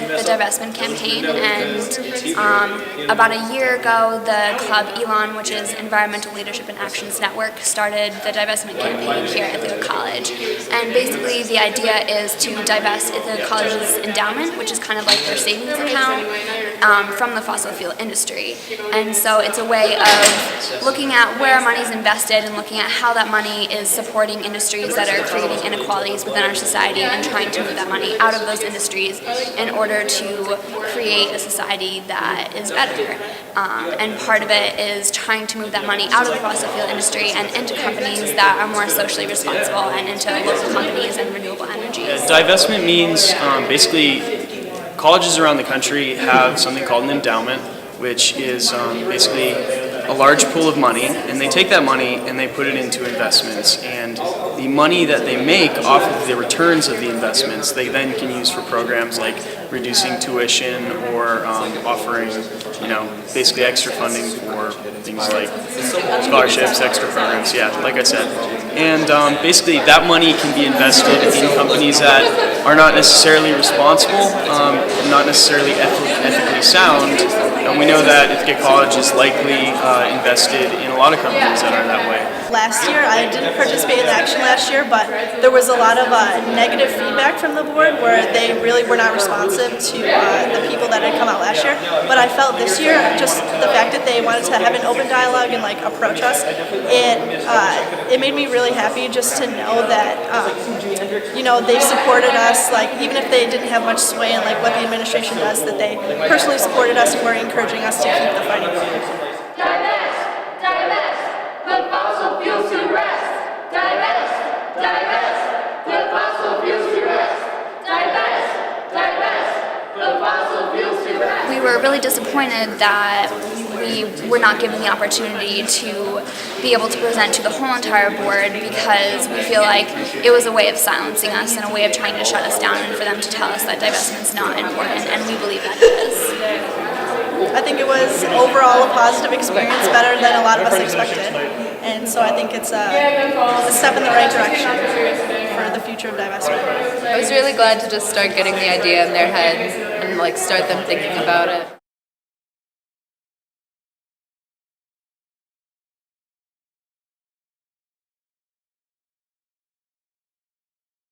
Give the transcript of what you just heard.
with the divestment campaign, and about a year ago, the club ELON, which is Environmental Leadership and Actions Network, started the divestment campaign here at Ithaca College. And basically, the idea is to divest Ithaca College's endowment, which is kind of like their savings account, from the fossil fuel industry. And so it's a way of looking at where our money is invested and looking at how that money is supporting industries that are creating inequalities within our society, and trying to move that money out of those industries in order to create a society that is better. And part of it is trying to move that money out of the fossil fuel industry and into companies that are more socially responsible, and into local companies and renewable energies. Divestment means basically colleges around the country have something called an endowment, which is basically a large pool of money, and they take that money and they put it into investments, and the money that they make off of the returns of the investments they then can use for programs like reducing tuition or offering, basically extra funding for things like scholarships, extra programs, like I said. And basically that money can be invested in companies that are not necessarily responsible, not necessarily ethically sound. And we know that Ithaca College is likely invested in a lot of companies that are that way. Last year, I didn't participate in the action last year, but there was a lot of negative feedback from the board where they really were not responsive to the people that had come out last year. But I felt this year, just the fact that they wanted to have an open dialogue and approach us, it made me really happy just to know that they supported us. Even if they didn't have much sway in what the administration does, that they personally supported us and were encouraging us to keep the fighting going. Divest, put fossil fuels to rest. Divest, put fossil fuels to rest. Divest, put fossil fuels to rest. We were really disappointed that we were not given the opportunity to be able to present to the whole entire board, because we feel like it was a way of silencing us and a way of trying to shut us down, and for them to tell us that divestment's not important, and we believe that it is. I think it was overall a positive experience, better than a lot of us expected. And so I think it's a step in the right direction for the future of divestment. I was really glad to just start getting the idea in their heads and start them thinking about it.